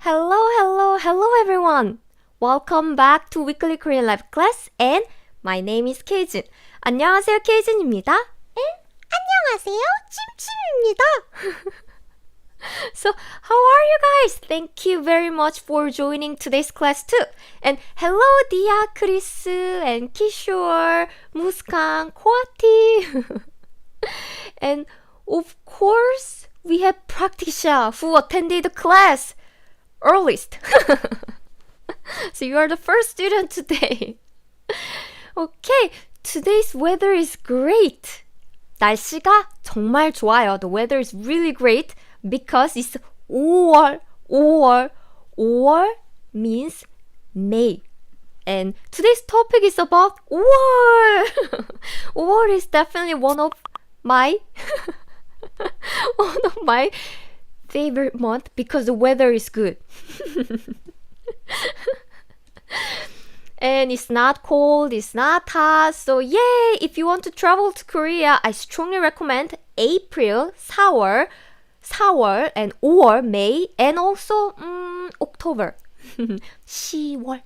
Hello everyone! Welcome back to Weekly Korean Life class and my name is Keijun. 안녕하세요, Keijun입니다. And 안녕하세요, 찜찜입니다. So, how are you guys? Thank you very much for joining today's class too. And hello, Dia, Chris, and Kishore, Muskan, Kwati. And of course, we have Praktisha who attended the class earliest. So you are the first student today. Okay, today's weather is great. 날씨가 정말 좋아요. The weather is really great because it's 5월. 5월 means May. And today's topic is about 5월. 5월 is definitely one of my favorite month because the weather is good. And it's not cold, it's not hot. So yay! If you want to travel to Korea, I strongly recommend April, 4월, and 5월, May, and also October. 10월.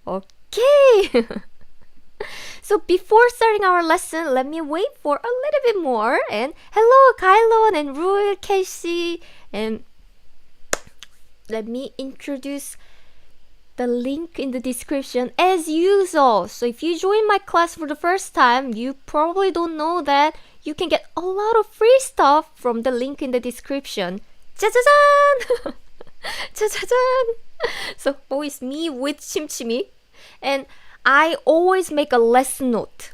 Okay. So before starting our lesson, let me wait for a little bit more. And hello, Kylon and Rul, Casey, and let me introduce the link in the description as usual. So if you join my class for the first time, you probably don't know that you can get a lot of free stuff from the link in the description. 짜자잔! 짜자잔! So always me with Chimchimi. And I always make a lesson note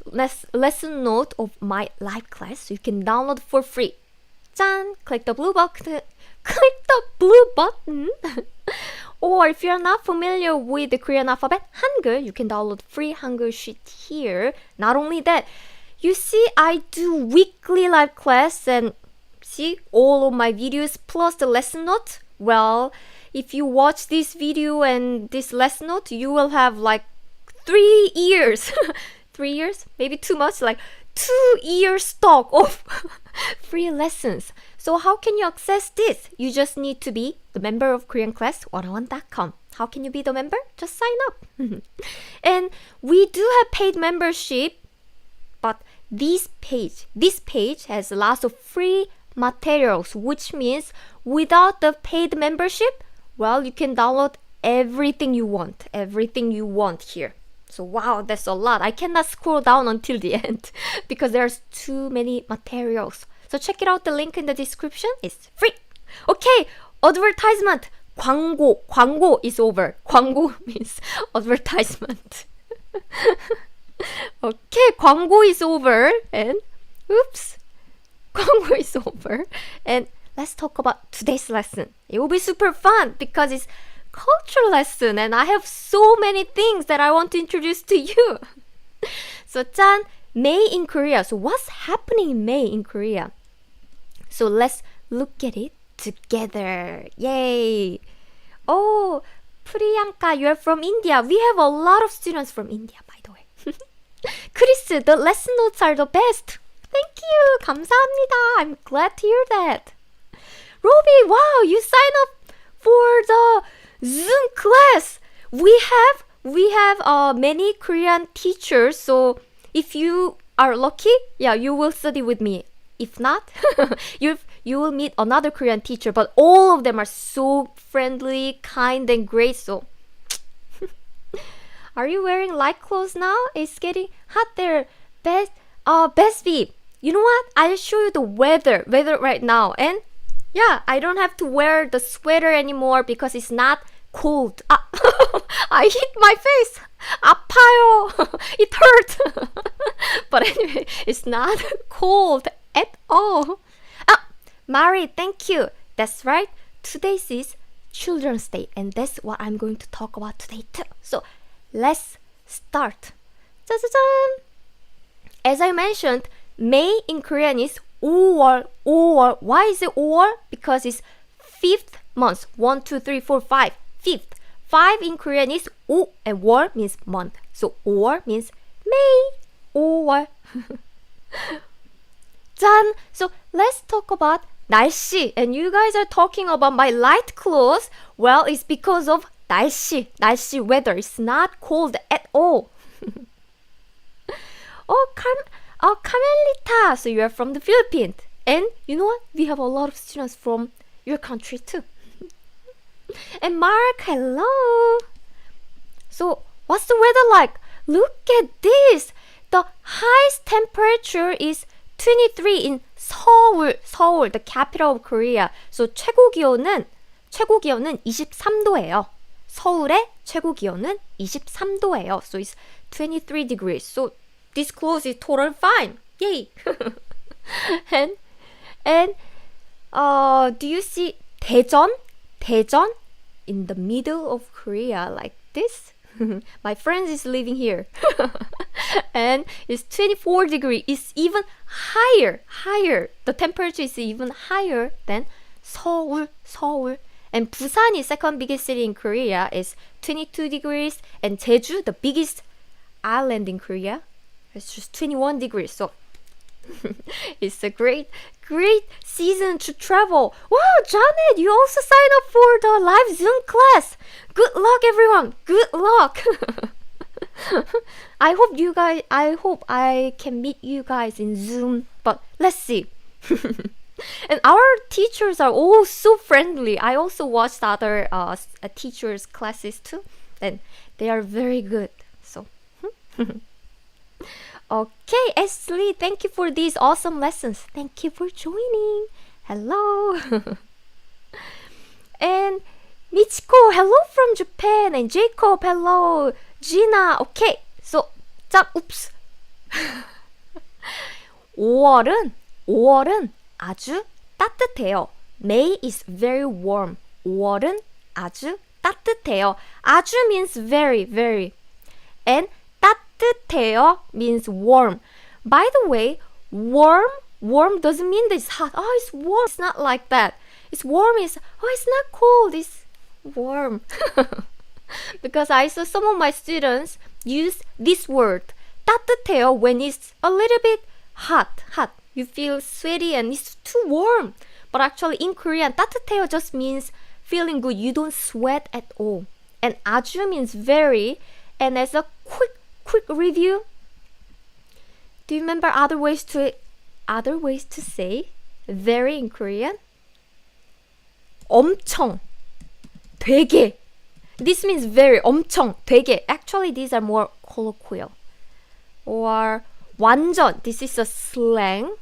of my live class, so you can download for free. 짠! Click the blue button. Or if you're not familiar with the Korean alphabet, Hangul, you can download free Hangul sheet here. Not only that, you see I do weekly live class and see all of my videos plus the lesson note. Well, if you watch this video and this lesson note, you will have like 3 years. 3 years? Maybe too much. Like 2 years stock of free lessons. So how can you access this? You just need to be the member of KoreanClass101.com. How can you be the member? Just sign up. And we do have paid membership, but this page has lots of free materials, which means without the paid membership, well, you can download everything you want here. So wow, that's a lot. I cannot scroll down until the end because there's too many materials. So check it out, the link in the description. It's free. Okay, advertisement. 광고 is over. 광고 means advertisement. Okay, 광고 is over. And oops, 광고 is over. And let's talk about today's lesson. It will be super fun because it's culture lesson and I have so many things that I want to introduce to you. So 짠, May in Korea. So what's happening in May in Korea? So let's look at it together. Yay! Oh, Priyanka, you're from India. We have a lot of students from India, by the way. Chris, the lesson notes are the best. Thank you. 감사합니다. I'm glad to hear that. Roby, wow, you sign up for the Zoom class. We have many Korean teachers. So if you are lucky, yeah, you will study with me. If not, you will meet another Korean teacher, but all of them are so friendly, kind, and great. So, are you wearing light clothes now? It's getting hot there. Bestie, you know what? I'll show you the weather right now. And yeah, I don't have to wear the sweater anymore because it's not cold. I hit my face. 아파요. It hurt. But anyway, it's not cold at all. Mari, thank you. That's right. Today's is Children's Day, and that's what I'm going to talk about today too. So let's start. 짜자잔. As I mentioned, May in Korean is 5월. Why is it 5월? Because it's 5th month. 1, 2, 3, 4, 5. 5th. 5 in Korean is 5, and 월 means month. So 5월 means May. 5월. 짠! So let's talk about 날씨. And you guys are talking about my light clothes. Well, it's because of 날씨. 날씨 weather. It's not cold at all. Carmelita. So you are from the Philippines. And you know what? We have a lot of students from your country too. And Mark, hello. So what's the weather like? Look at this. The highest temperature is 23 in Seoul, the capital of Korea. So 최고 기온은 23도예요. 서울의 최고 기온은 23도예요. So it's 23 degrees. So this clothes is totally fine. Yay. and do you see 대전 in the middle of Korea like this? My friend is living here. And it's 24 degrees. It's even higher. The temperature is even higher than Seoul. And Busan is second biggest city in Korea is 22 degrees. And Jeju, the biggest island in Korea, it's just 21 degrees. So it's a great season to travel. Wow, Janet, you also signed up for the live Zoom class. Good luck, everyone. Good luck. I hope I can meet you guys in Zoom, but let's see. And our teachers are all so friendly. I also watched other teachers' classes too, and they are very good. So, okay, Ashley, thank you for these awesome lessons. Thank you for joining. Hello. And Michiko, hello from Japan. And Jacob, hello. Gina, okay. So, oops. 5월은 아주 따뜻해요. May is very warm. 5월은 아주 따뜻해요. 아주 means very, very. And 따뜻해요 means warm. By the way, warm doesn't mean that it's hot. Oh, it's warm. It's not like that. It's warm is, it's not cold. It's warm. Because I saw some of my students use this word 따뜻해요 when it's a little bit hot. You feel sweaty and it's too warm. But actually in Korean, 따뜻해요 just means feeling good. You don't sweat at all. And 아주 means very. And as a quick review, do you remember other ways to say very in Korean? 엄청, 되게. This means very, 엄청, 되게. Actually, these are more colloquial. Or 완전, this is a slang.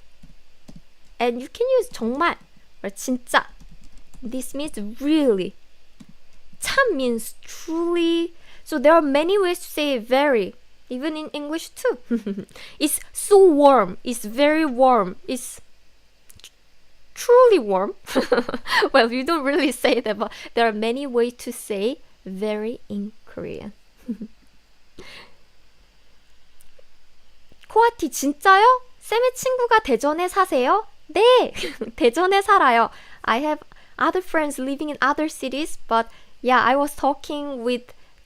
And you can use 정말, or 진짜. This means really. 참 means truly. So there are many ways to say very, even in English too. It's so warm. It's very warm. It's truly warm. Well, you don't really say that, but there are many ways to say very in Korean. 코아티 진짜요? 쌤의 친구가 대전에 사세요? 네, 대전에 살아요. I have other friends living in other cities, but yeah, I was talking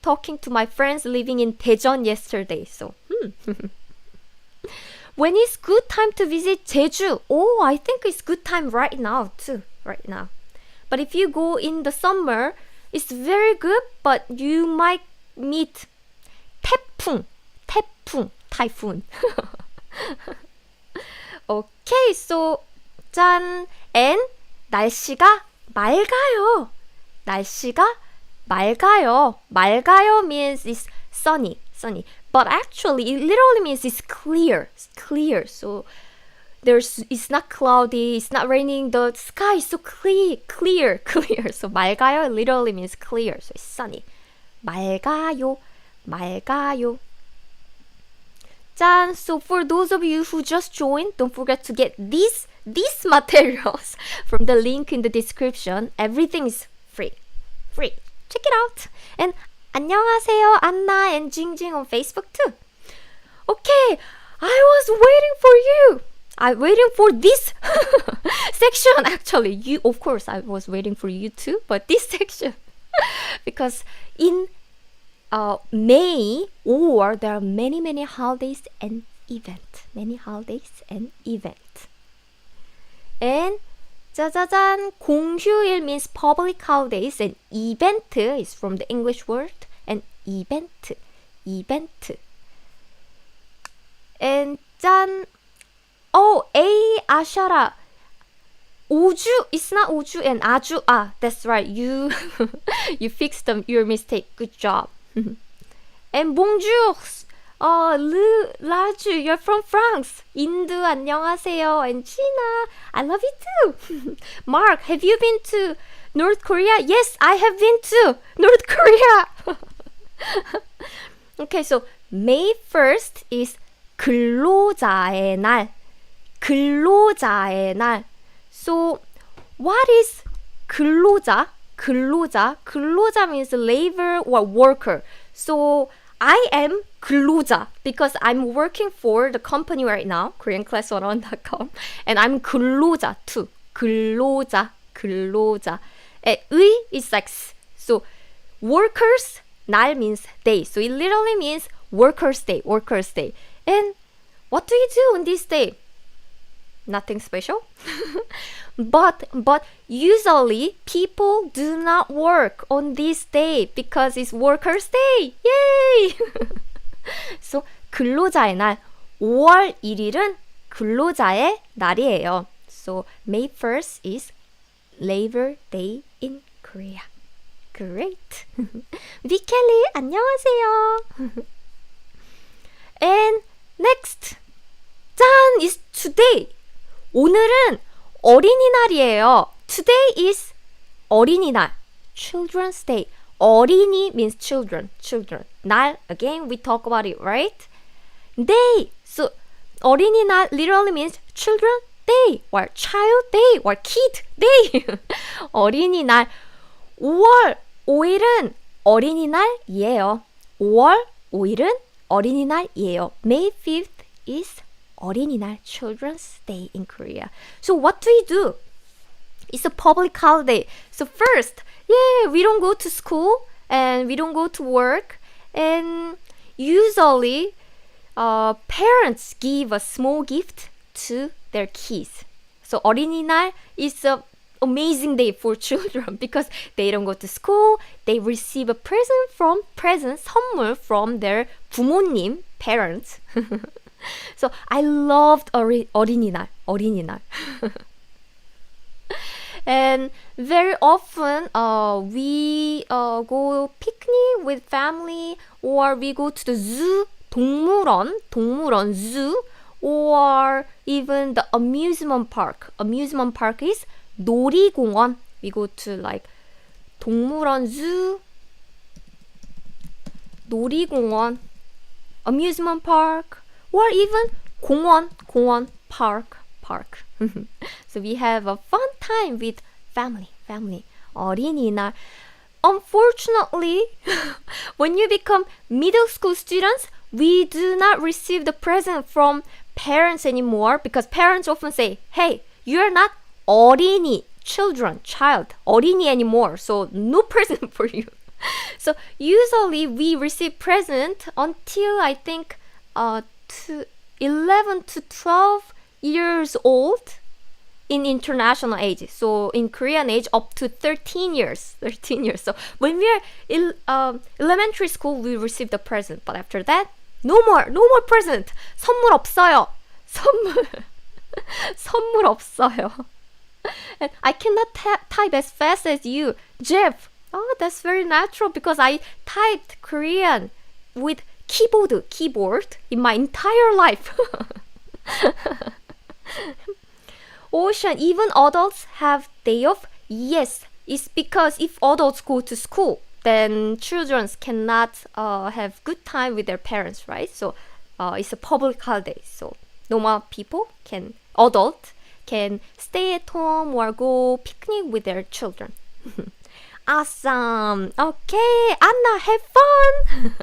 to my friends living in Daejeon yesterday. So, when is good time to visit Jeju? Oh, I think it's good time right now too. Right now. But if you go in the summer, it's very good, but you might meet typhoon. Okay, so 짠. And 날씨가 맑아요. 날씨가 맑아요. 맑아요 means it's sunny. But actually, it literally means it's clear. It's clear. So it's not cloudy. It's not raining. The sky is so clear. So 맑아요 literally means clear. So it's sunny. 맑아요. 짠. So for those of you who just joined, don't forget to get these materials from the link in the description. Everything is free. Check it out. And 안녕하세요, Anna and Jingjing on Facebook too. Okay, I was waiting for you. I'm waiting for this section actually. Of course, I was waiting for you too, but this section. Because in May, or there are many holidays and events. And 짜자잔, 공휴일 means public holidays and event is from the English word and event. And 짠, A 아샤라. 오주, it's not 오주 and 아주. That's right. You you fixed your mistake. Good job. And bonjour. 라주, you're from France. 인두, 안녕하세요. And Gina, I love you too. Mark, have you been to North Korea? Yes, I have been to North Korea. Okay, so May 1st is 근로자의 날. 근로자의 날. So, what is 근로자? 근로자 means labor or worker. So, I am 근로자 because I'm working for the company right now, koreanclass101.com, and I'm 근로자 too. 근로자. 의 is like so workers 날 means day. So it literally means workers day. And what do you do on this day? Nothing special. But usually people do not work on this day because it's workers day. Yay! So 근로자의 날 5월 1일은 근로자의 날이에요. So May 1st is Labor Day in Korea. Great. 위켈리 안녕하세요. And next. 짠! is today. 오늘은 어린이날이에요. Today is 어린이날. Children's Day. 어린이 means children. 날, again, we talk about it, right? Day. So, 어린이날 literally means children day or child day or kid day. 어린이날. 5월 5일은 어린이날이에요. 5월 5일은 어린이날이에요. May 5th is 어린이날, Children's Day in Korea. So what do we do? It's a public holiday. So first, we don't go to school and we don't go to work. And usually, parents give a small gift to their kids. So 어린이날 is a amazing day for children because they don't go to school. They receive a 선물 from their 부모님, parents. So I loved 어린이날. And very often we go picnic with family or we go to the zoo, 동물원 zoo, or even the amusement park. Amusement park is 놀이공원. We go to like 동물원 zoo, 놀이공원, amusement park, or even 공원, park. So we have a fun time with family. 어린이날. Unfortunately, when you become middle school students, we do not receive the present from parents anymore because parents often say, hey, you're not 어린이, child, 어린이 anymore, so no present for you. So usually we receive present until I think 11 to 12 years old in international age. So in Korean age up to 13 years. So when we are in elementary school, we receive the present. But after that, no more present. 선물 없어요. 선물 없어요. And I cannot type as fast as you, Jeff. Oh, that's very natural because I typed Korean with keyboard in my entire life. Ocean, even adults have day off? Yes, it's because if adults go to school, then children cannot have good time with their parents, right? So it's a public holiday. So normal people adult can stay at home or go picnic with their children. Awesome. Okay, Anna, have fun.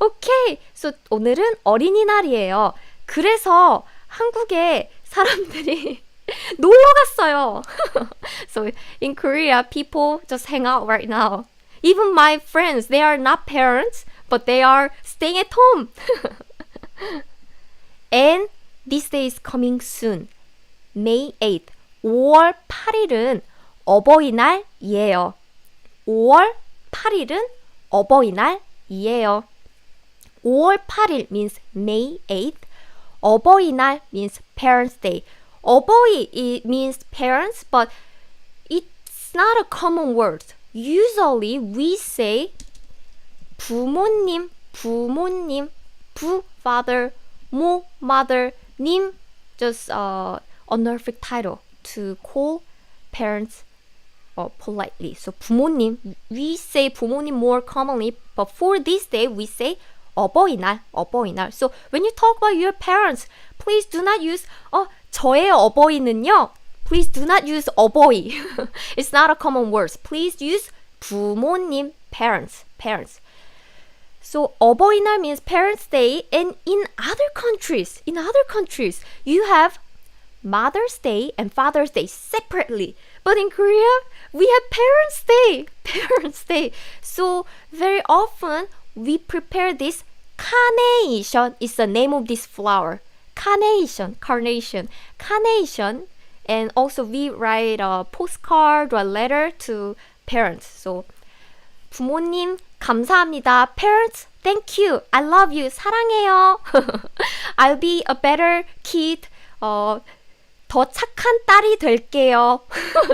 Okay, so 오늘은 어린이날이에요. 그래서 한국에 사람들이 놀러 갔어요. So in Korea, people just hang out right now. Even my friends, they are not parents, but they are staying at home. And this day is coming soon. May 8th. 5월 8일은 어버이날이에요. 5월 8일은 어버이날이에요. 5월 8일 means May 8th. 어버이날 means Parents' Day. 어버이 it means parents, but it's not a common word. Usually we say 부모님, 부모님, 부, father, 모, mother, 님, just honorific title to call parents politely. So 부모님, we say 부모님 more commonly, but for this day we say 어버이날, 어버이날. So when you talk about your parents, please do not use 저의 어버이는요. Please do not use 어버이. It's not a common word. Please use 부모님, parents, parents. So 어버이날 means Parents' Day, and in other countries, you have Mother's Day and Father's Day separately. But in Korea, we have Parents' Day, Parents' Day. So very often we prepare this carnation is the name of this flower. Carnation, carnation, carnation. And also we write a postcard or a letter to parents. So 부모님 감사합니다. Parents, thank you. I love you. 사랑해요. I'll be a better kid. 더 착한 딸이 될게요.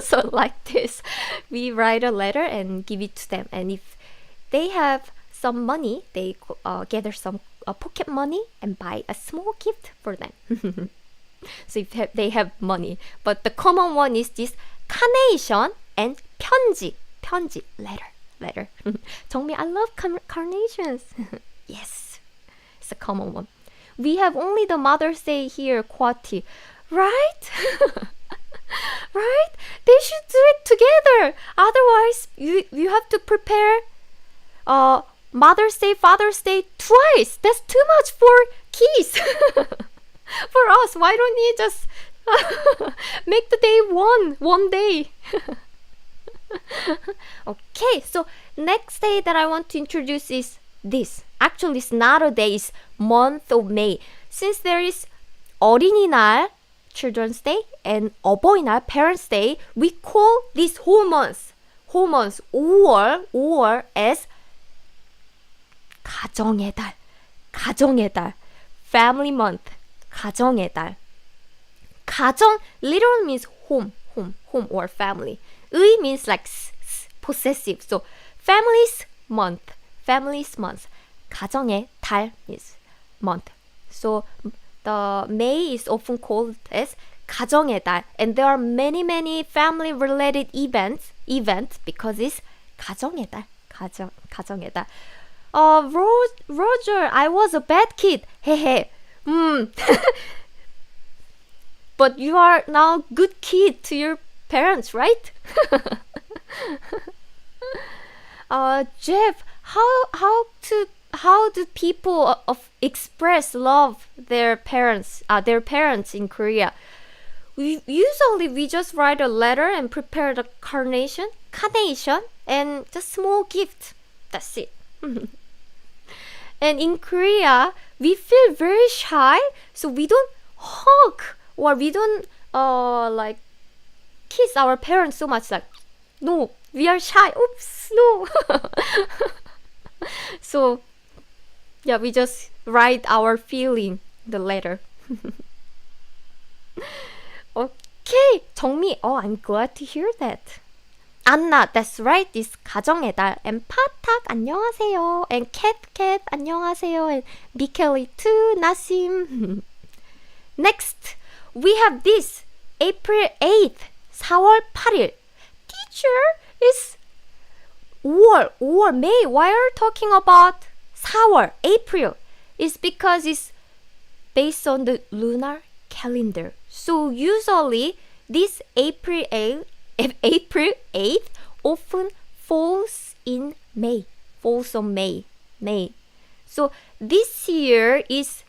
So like this, we write a letter and give it to them. And if they have some money, they gather some pocket money and buy a small gift for them. So if they have money. But the common one is this carnation and 편지, 편지, letter. 정미, I love carnations. Yes, it's a common one. We have only the Mother's Day here, Kwati. Right? Right? They should do it together. Otherwise, you have to prepare Mother's Day, Father's Day twice. That's too much for kids. For us, why don't you just make the day one day? Okay, so next day that I want to introduce is this. Actually, it's not a day, it's month of May. Since there is 어린이날, Children's Day, and 어버이날, Parents' Day, we call this whole month 5월 as 가정의 달, family month, 가정의 달. 가정 literally means home or family. 의 means like possessive. So family's month. 가정의 달 means month. So the May is often called as 가정의 달, and there are many family related events because it's 가정의 달. 가정의 달. Roger, I was a bad kid. Hehe. But you are now good kid to your parents, right? Jeff, how do people express love their parents in Korea? Usually we just write a letter and prepare the carnation, and just small gift. That's it. And in Korea, we feel very shy, so we don't hug or we don't like kiss our parents so much. Like, no, we are shy. Oops, no. So yeah, we just write our feeling the letter. Okay, 정미. Oh, I'm glad to hear that. Anna, that's right. This 가정의 달. And 파탁 안녕하세요. And 캣 안녕하세요. And 미켈리 too. 나심. Next, we have this April 8th. 4월 8일. Teacher, is 5월, May. Why are you talking about 4월, April? It's because it's based on the lunar calendar. So usually this April 8th often falls in May. Falls on May. So this year is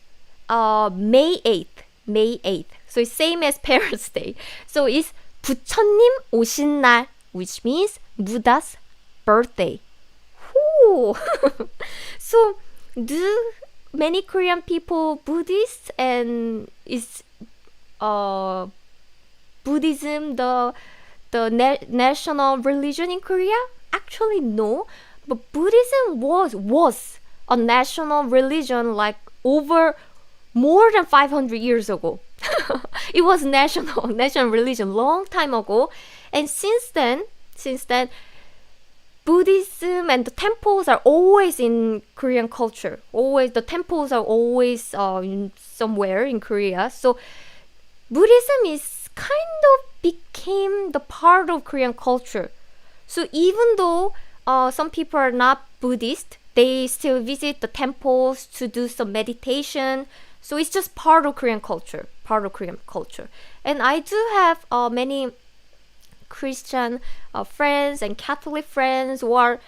May 8th. So it's same as Parents' Day. So it's 부처님 오신 날, which means Buddha's birthday. So do many Korean people Buddhist and is Buddha Buddhism the national religion in Korea? Actually, no. But Buddhism was a national religion like over more than 500 years ago. It was national religion long time ago. And since then, Buddhism and the temples are always in Korean culture. The temples are always somewhere in Korea. So Buddhism is kind of became the part of Korean culture. So even though some people are not Buddhist, they still visit the temples to do some meditation. So it's just part of Korean culture. And I do have many Christian friends and Catholic friends or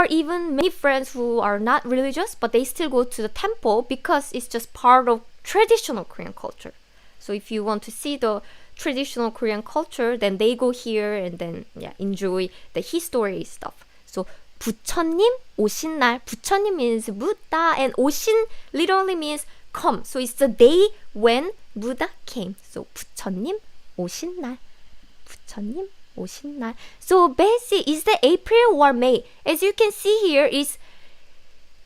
even many friends who are not religious, but they still go to the temple because it's just part of traditional Korean culture. So if you want to see the traditional Korean culture, then they go here and then enjoy the history stuff. So 부처님 오신 날, 부처님 means Buddha and 오신 literally means come. So it's the day when Buddha came. So 부처님 오신 날. 부처님 오신 날. So basically, is that April or May? As you can see here, is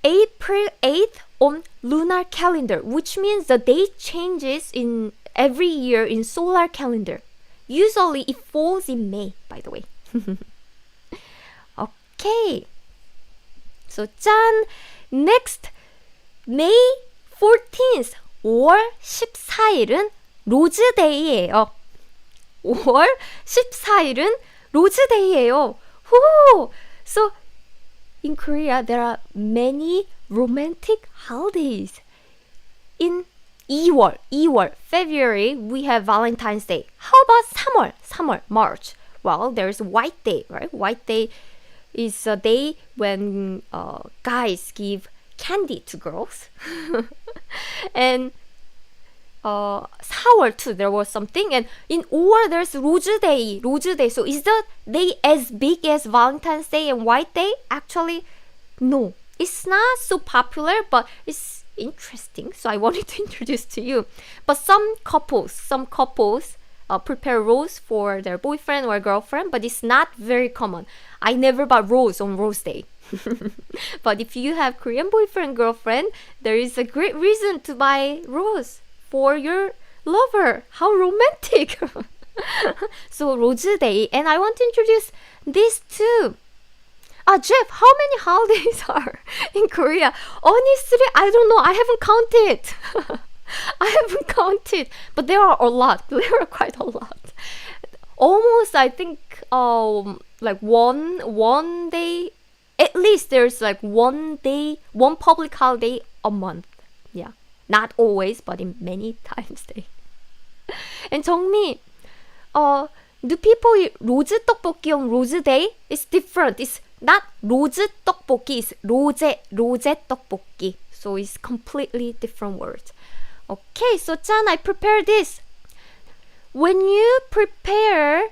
April 8th on lunar calendar, which means the date changes in every year in solar calendar. Usually it falls in May, by the way. Okay. So 짠! Next, May 14th, 5월 14일은 로즈데이예요. 5월 14일은 로즈데이예요. So in Korea there are many romantic holidays. In 2월, February, we have Valentine's Day. How about 3월, March? Well, there's White Day, right? White Day is a day when guys give candy to girls. And 4월 too, there was something. And in 5월, there's Rose Day. So is the day as big as Valentine's Day and White Day? Actually, no. It's not so popular, but it's interesting. So I wanted to introduce to you. But some couples prepare rose for their boyfriend or girlfriend, but it's not very common. I never bought rose on Rose Day. But if you have Korean boyfriend, girlfriend, there is a great reason to buy rose for your lover. How romantic! So Rose Day, and I want to introduce this too. Jeff, how many holidays are in Korea? Honestly, I don't know. I haven't counted. But there are a lot. There are quite a lot. Almost, I think, like one day. At least there's like one public holiday a month. Yeah, not always, but in many times they. And 정미, do people eat 로즈 떡볶이 on Rose Day? It's different. It's not 로즈 떡볶이, it's 로제 떡볶이. So it's completely different words. Okay, so 짠, I prepared this. When you prepare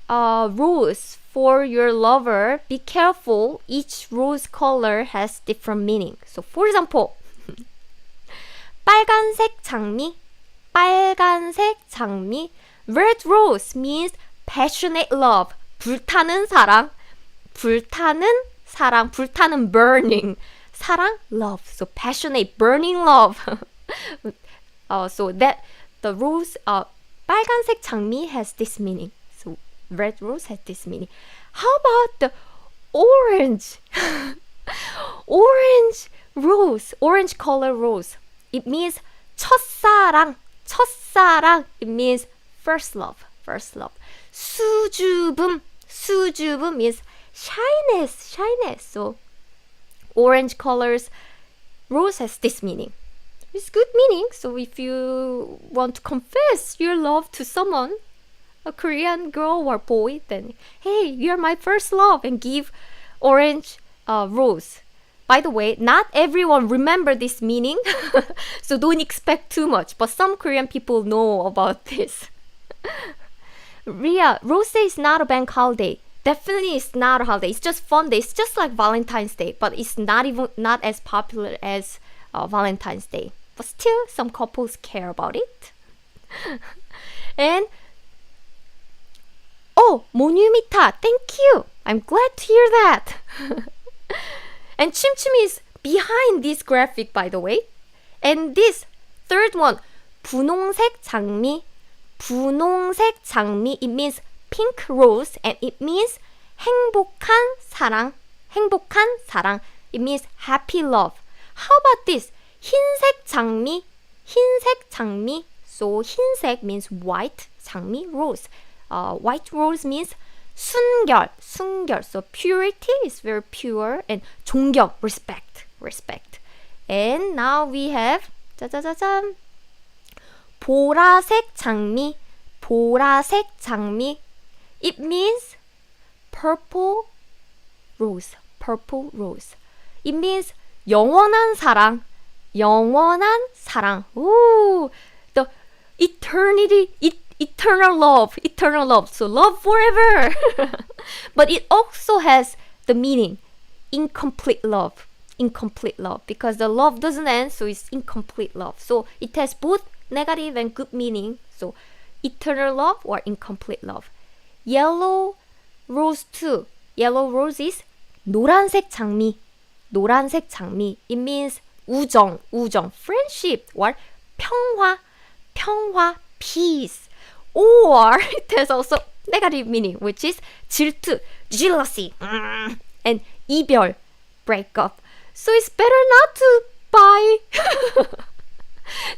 rose for your lover, be careful. Each rose color has different meaning. So for example, 빨간색 장미. Red rose means passionate love. 불타는 사랑, burning. 사랑, love. So passionate, burning love. So that the rose, 빨간색 장미 has this meaning. So red rose has this meaning. How about the orange? Orange color rose. It means 첫사랑. It means first love. 수줍음 means shyness. So orange colors rose has this meaning. It's good meaning. So if you want to confess your love to someone, a Korean girl or boy, then hey, you're my first love, and give orange rose. By the way, not everyone remember this meaning, so don't expect too much. But some Korean people know about this. Ria, Rose Day is not a bank holiday. Definitely it's not a holiday. It's just fun day. It's just like Valentine's Day, but it's not as popular as Valentine's Day. But still, some couples care about it. And Oh, 모뉴미타, thank you. I'm glad to hear that. And 침침 is behind this graphic, by the way. And this third one, 분홍색 장미. 분홍색 장미, it means pink rose and it means 행복한 사랑. 행복한 사랑. It means happy love. How about this? 흰색 장미. 흰색 장미. So 흰색 means white. 장미, rose. White rose means 순결. 순결. So purity is very pure. And 존경, respect. Respect. And now we have 짜자자잔. 보라색 장미. 보라색 장미. It means purple rose. Purple rose. It means 영원한 사랑. 영원한 사랑. Ooh, the eternal love. Eternal love. So love forever. But it also has the meaning incomplete love. Incomplete love. Because the love doesn't end, so it's incomplete love. So it has both negative and good meaning. So eternal love or incomplete love. Yellow rose too. Yellow rose is 노란색 장미. 노란색 장미. It means 우정, 우정, friendship or 평화, 평화, peace. Or it has also negative meaning, which is 질투, jealousy, and 이별, breakup. So it's better not to buy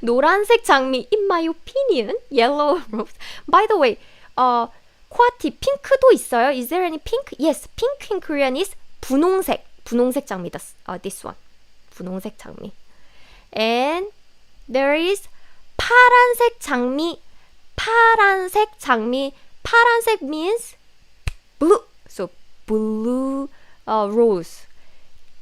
노란색 장미, in my opinion, yellow rose. By the way, 쿼티, 핑크도 있어요. Is there any pink? Yes, pink in Korean is 분홍색. 분홍색 장미, this one. 분홍색 장미. And there is 파란색 장미. 파란색 장미. 파란색 means blue. So blue rose.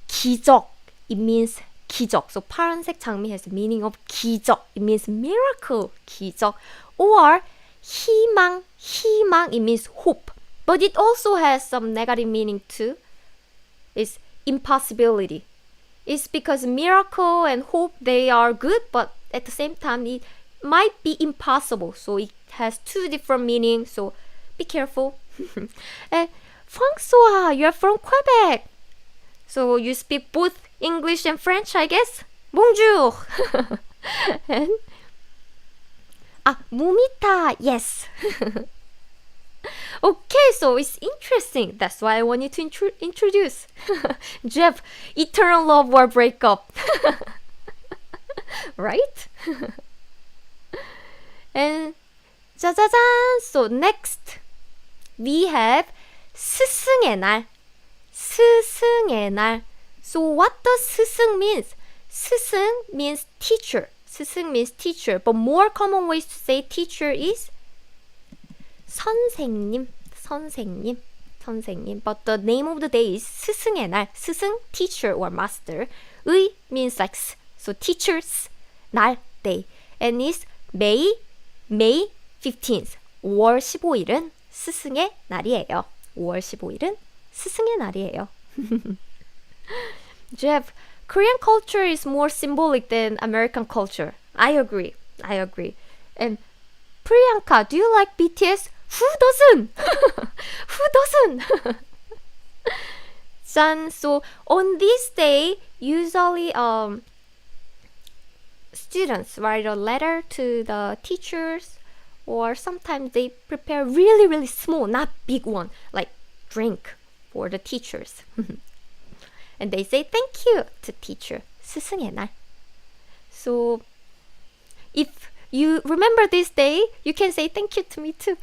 기적. It means 기적. So 파란색 장미 has the meaning of 기적. It means miracle. 기적. Or 희망. 희망. It means hope. But it also has some negative meaning too. It's impossibility. It's because miracle and hope, they are good, but at the same time it might be impossible. So it has two different meanings. So be careful. And Francois, you're from Quebec. So you speak both English and French, I guess. Bonjour. And Mumita, yes. Okay, so it's interesting. That's why I want you to introduce. Jeff, eternal love or breakup. Right? And 짜자잔. So next we have 스승의 날. 스승의 날. So what does 스승 means? 스승 means teacher. 스승 means teacher. But more common ways to say teacher is 선생님, 선생님, 선생님. But the name of the day is 스승의 날. 스승, teacher or master. 의 means like so teachers, 날, day. And it's May 15th. 5월 15일은 스승의 날이에요. 5월 15일은 스승의 날이에요. Jeff, Korean culture is more symbolic than American culture. I agree. I agree. And Priyanka, do you like BTS? Who doesn't? Who doesn't? 짠. So on this day, usually students write a letter to the teachers, or sometimes they prepare really, really small, not big one, like drink for the teachers. And they say thank you to teacher. 스승의 날. So if you remember this day, you can say thank you to me too.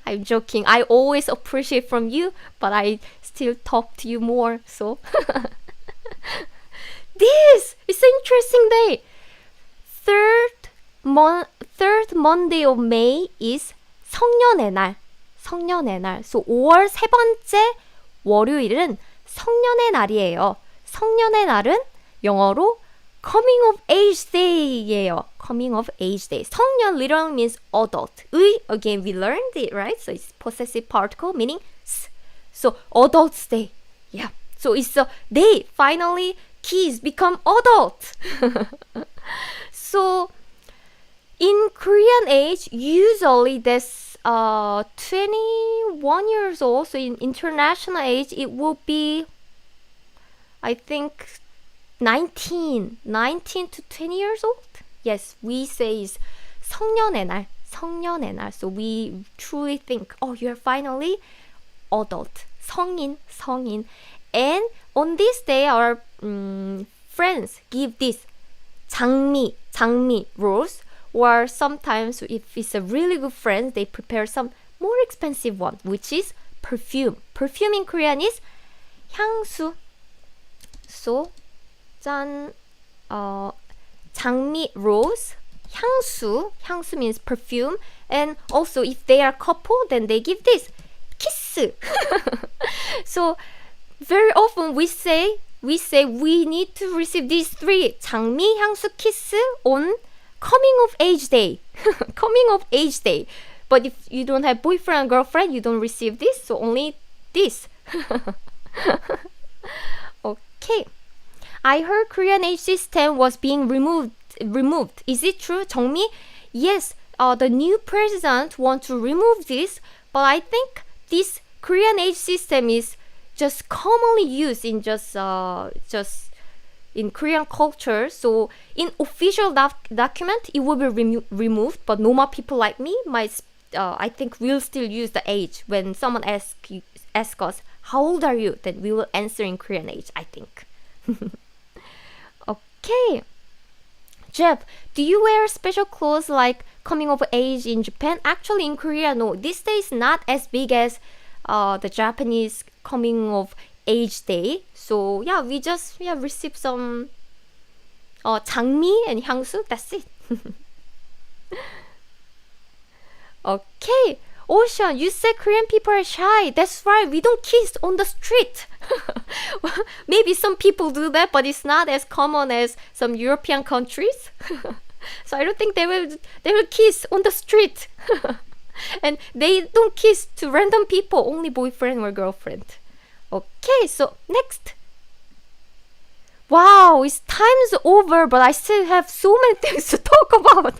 I'm joking. I always appreciate from you, but I still talk to you more. So this is an interesting day. Third Monday of May is 성년의 날. 성년의 날. So 5월 세 번째 월요일은 성년의 날이에요. 성년의 날은 영어로 Coming of Age Day예요. Coming of Age Day. 성년 literally means adult. 의, again, we learned it, right? So it's possessive particle meaning s. So adult's day. Yeah. So it's a day. Finally, kids become adult. So in Korean age, usually this 21 years old, so in international age, it will be, I think, 19 to 20 years old. Yes, we say is 성년의 날, 성년의 날. So we truly think, oh, you're finally adult, 성인, 성인. And on this day, our friends give this 장미 rose, or sometimes if it's a really good friend, they prepare some more expensive one, which is perfume. Perfume in Korean is 향수. So, 짠, 장미 rose, 향수 means perfume. And also if they are couple, then they give this kiss. So very often we say we need to receive these three 장미, 향수, kiss on coming of age day. Coming of age day. But if you don't have boyfriend or girlfriend, you don't receive this, so only this. Okay. I heard Korean age system was being removed. Is it true, 정미? Yes, the new president wants to remove this, but I think this Korean age system is just commonly used in just in Korean culture. So in official document, it will be removed, but normal people like me might, I think, will still use the age. When someone asks us, how old are you? Then we will answer in Korean age, I think. Okay. Jeff, do you wear special clothes like coming of age in Japan? Actually, in Korea, no. This day is not as big as the Japanese coming of age day. So yeah, we just receive some 장미 and 향수. That's it. Okay. Ocean, you said Korean people are shy. That's right. We don't kiss on the street. Maybe some people do that, but it's not as common as some European countries. So I don't think they will kiss on the street. And they don't kiss to random people, only boyfriend or girlfriend. Okay, so next. Wow, it's time's over, but I still have so many things to talk about.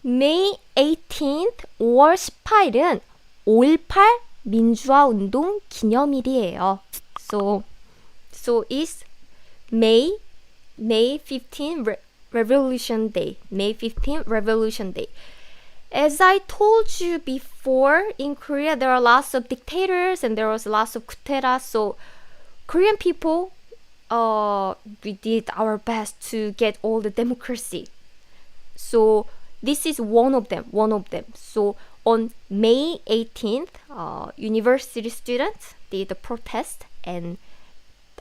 May 18th, 5월 18일은 5.18 민주화 운동 기념일이에요. So it's May 15 Revolution Day. May 15 Revolution Day. As I told you before, in Korea there are lots of dictators and there was lots of coup d'etat. So Korean people, we did our best to get all the democracy. So this is one of them. So on May 18th, university students did a protest and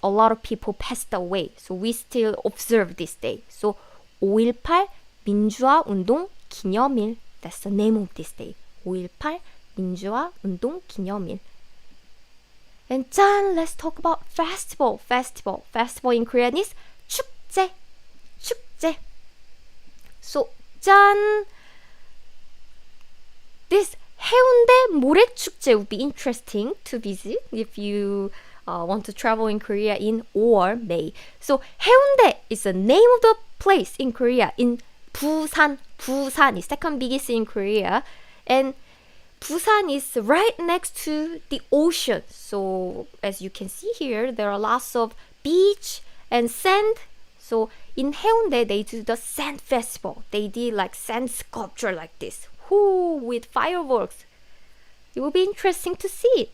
a lot of people passed away. So we still observe this day. So 5.18 민주화 운동 기념일. That's the name of this day. 5.18 민주화 운동 기념일. And 짠, let's talk about festival. Festival in Korean is 축제. So 짠, this 해운대 모래축제 would be interesting to visit if you want to travel in Korea in or May. So 해운대 is the name of the place in Korea. In Busan is second biggest in Korea, and Busan is right next to the ocean. So as you can see here, there are lots of beach and sand. So in Haeundae, they do the sand festival. They did like sand sculpture like this, with fireworks. It will be interesting to see it.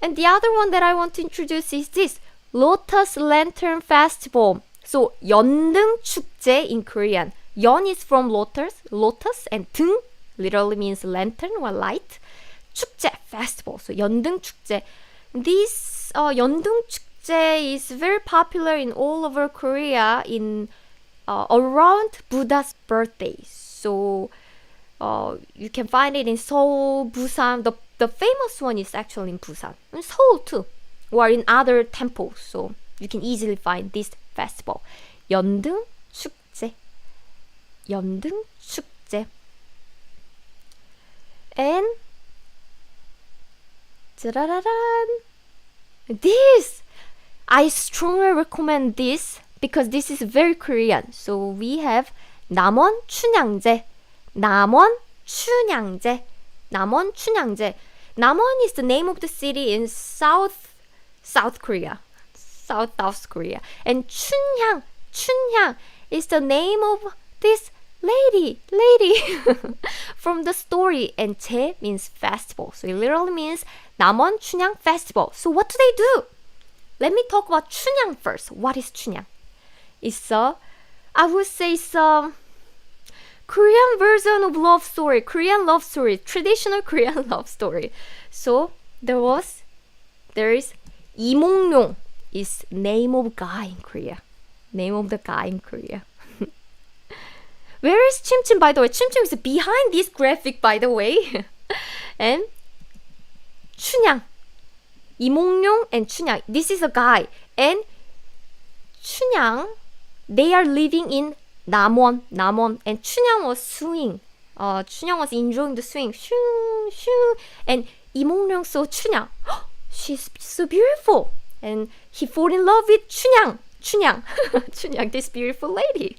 And the other one that I want to introduce is this Lotus Lantern Festival. So 연등 축제 in Korean. 연 is from lotus, and 등 literally means lantern or light. 축제 festival. So 연등 축제. This 연등 축제 is very popular in all over Korea in around Buddha's birthday. So you can find it in Seoul, Busan. The famous one is actually in Busan. In Seoul too. Or in other temples. So you can easily find this festival. 연등 축제. 연등 축제. And this, I strongly recommend this because this is very Korean. So we have 남원 춘향제. 남원 춘향제. 남원 춘향제. Namon is the name of the city in South Korea. South Korea. And Chunhyang is the name of this lady from the story. And 제 means festival. So it literally means Namon Chunhyang Festival. So what do they do? Let me talk about Chunhyang first. What is Chunhyang? I would say it's a Korean version of love story, traditional Korean love story. So there is 이몽룡 is name of guy in Korea. Name of the guy in Korea. Where is Chimchim, by the way? Chimchim is behind this graphic, by the way. And 춘향. 이몽룡 and 춘향. This is a guy. And 춘향, they are living in Namwon. And 춘향 was swing. 춘향 was enjoying the swing. Shoo, shoo. And 이몽룡 saw 춘향. She's so beautiful. And he fall in love with 춘향, this beautiful lady.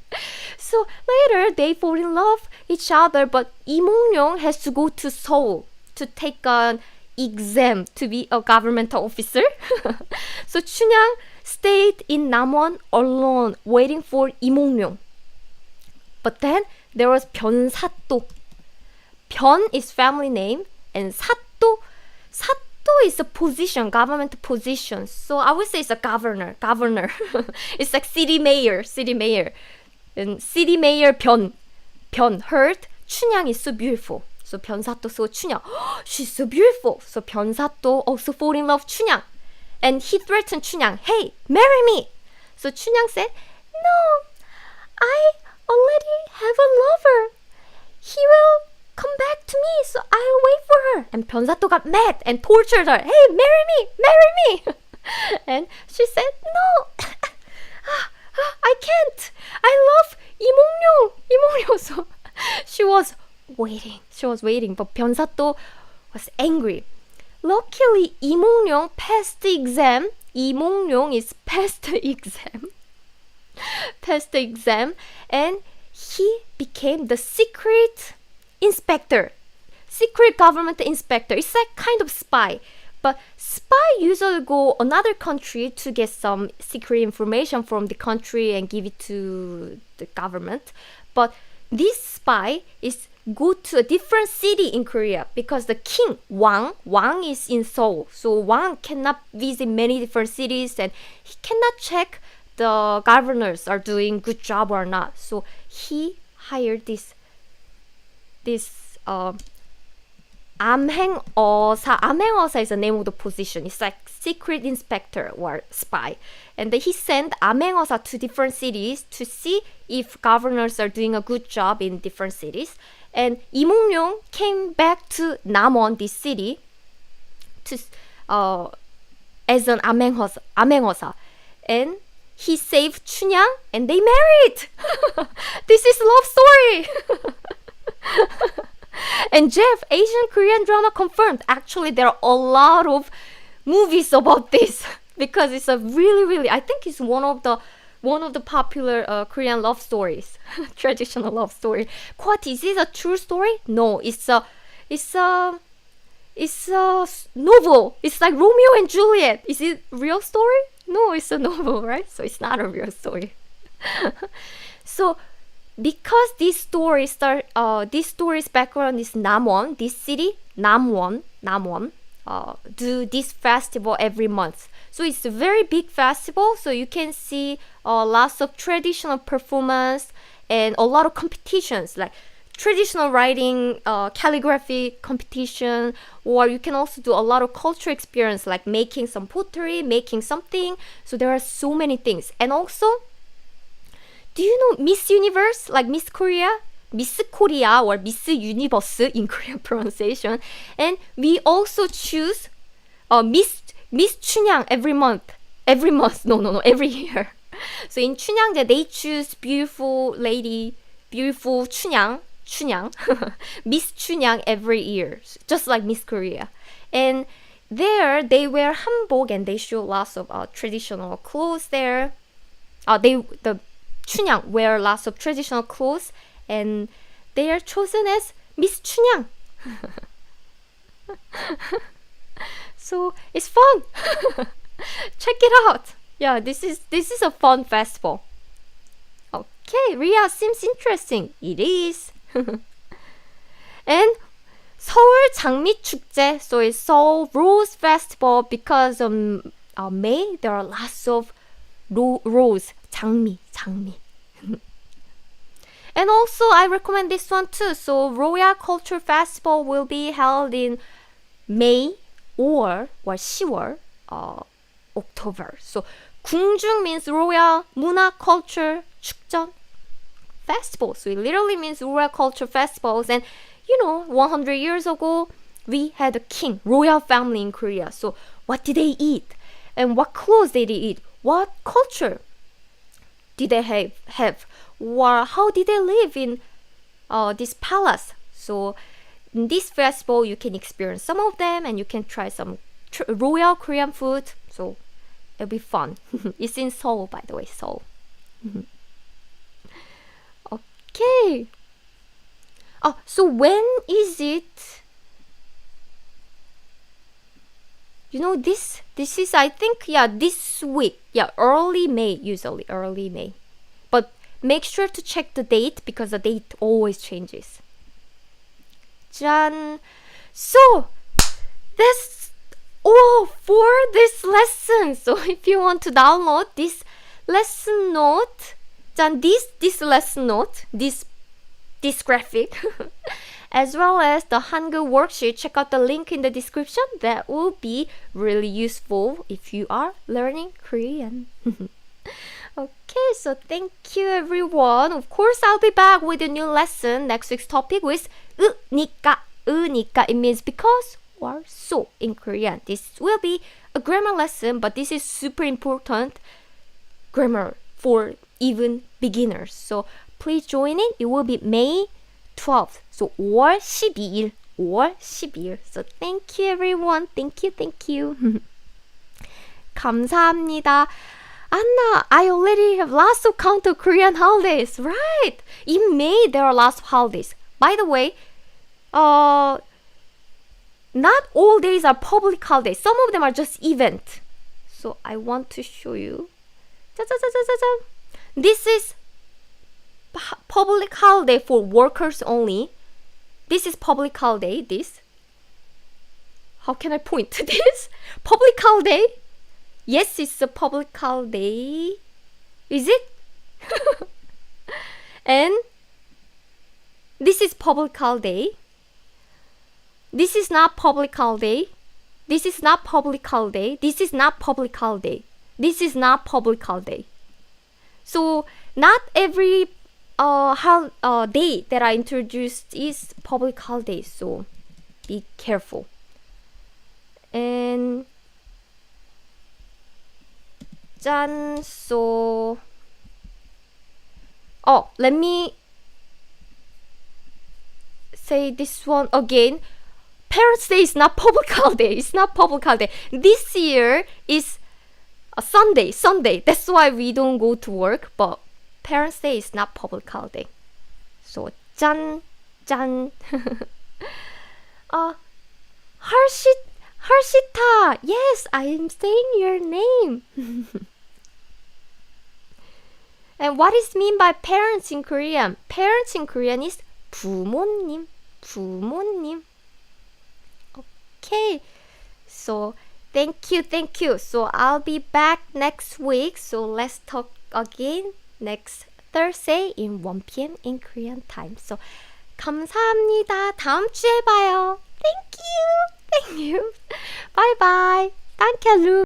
So later they fall in love each other, but 이몽룡 has to go to Seoul to take an exam to be a government officer. So 춘향 stayed in Namwon alone, waiting for 이몽룡. But then there was 변사또. 변 is family name, and 사또 is a position, government position. So I would say it's a governor. It's like city mayor. And city mayor 변 heard 춘향 is so beautiful. So 변사또 saw 춘향. She's so beautiful. So 변사또 also fall in love 춘향. And he threatened 춘향, hey, marry me. So 춘향 said, no, I already have a lover. He will come back to me, so I'll wait for her. And 변사또 got mad and tortured her. Hey, marry me. And she said, no, I can't. I love 이몽룡. So she was waiting, but 변사또 was angry. Luckily, 이몽룡 passed the exam. 이몽룡 is passed the exam, and he became the secret government inspector. It's like kind of spy, but spy usually go another country to get some secret information from the country and give it to the government. But this spy is go to a different city in Korea because the king Wang is in Seoul, so Wang cannot visit many different cities and he cannot check the governors are doing good job or not. So he hired this 암행어사 is the name of the position. It's like secret inspector or spy. And then he sent 암행어사 to different cities to see if governors are doing a good job in different cities. And 이몽룡 came back to Namwon, this city, to as an 암행어사. And he saved 춘향 and they married. This is love story. And Jeff, Asian Korean drama confirmed. Actually, there are a lot of movies about this because it's a really, I think it's one of the popular Korean love stories, traditional love story. What is it? A true story? No, it's a novel. It's like Romeo and Juliet. Is it real story? No, it's a novel, right? So it's not a real story. So because this story's background is Namwon, this city, Namwon, do this festival every month. So it's a very big festival. So you can see lots of traditional performance and a lot of competitions like traditional writing, calligraphy competition, or you can also do a lot of cultural experience like making some pottery, making something. So there are so many things. And also, do you know Miss Universe, like Miss Korea? Miss Korea or Miss Universe in Korean pronunciation. And we also choose Miss 춘향 every year. So in 춘향제 they choose beautiful lady, beautiful 춘향, Miss 춘향 every year, just like Miss Korea. And there they wear hanbok and they show lots of traditional clothes there. The 춘향 wear lots of traditional clothes, and they are chosen as Miss 춘향. So it's fun. Check it out. Yeah, this is a fun festival. Okay, Ria seems interesting. It is. And 서울 장미축제, so it's Seoul Rose Festival because May there are lots of rose, 장미. And also I recommend this one too. So Royal Culture Festival will be held in May or 10월, October. So 궁중 means Royal 문화 culture 축전 festival. So it literally means Royal Culture Festivals. And 100 years ago, we had a king, royal family in Korea. So what did they eat? And what clothes did they eat? What culture did they have? Or how did they live in this palace? So in this festival, you can experience some of them and you can try some royal Korean food. So it'll be fun. It's in Seoul, by the way, Seoul. Okay. So when is it? This is, I think, this week. Yeah, early May, usually early May. But make sure to check the date because the date always changes. 짠! So, that's all for this lesson. So if you want to download this lesson note, 짠, this lesson note, this graphic, as well as the Hangul worksheet, check out the link in the description. That will be really useful if you are learning Korean. Okay, so thank you everyone. Of course, I'll be back with a new lesson. Next week's topic with 으니까. It means because or so in Korean. This will be a grammar lesson, but this is super important grammar for even beginners. So please join in. It will be May 12th. So 5월 12일. 5월 12일. So thank you everyone. Thank you. 감사합니다. Anna, I already have lots of count of Korean holidays. Right. In May, there are lots of holidays. By the way, not all days are public holidays. Some of them are just event. So I want to show you. This is public holiday for workers only. This is public holiday. This. How can I point to this? Public holiday. Yes, it's a public holiday. Is it? And this is public holiday. This is not public holiday. This is not public holiday. This is not public holiday. This is not public holiday. So not every day that I introduced is public holiday. So be careful. And 짠. So let me say this one again. Parents' Day is not public holiday. It's not public holiday. This year is a Sunday. That's why we don't go to work. But Parents' Day is not public holiday. So 짠. Harshita. Yes, I am saying your name. And what is mean by parents in Korean? Parents in Korean is 부모님. Okay. So thank you. So I'll be back next week. So let's talk again next Thursday in 1 p.m. in Korean time. So 감사합니다. 다음 주에 봐요. Thank you. Bye bye. Danke, Lu.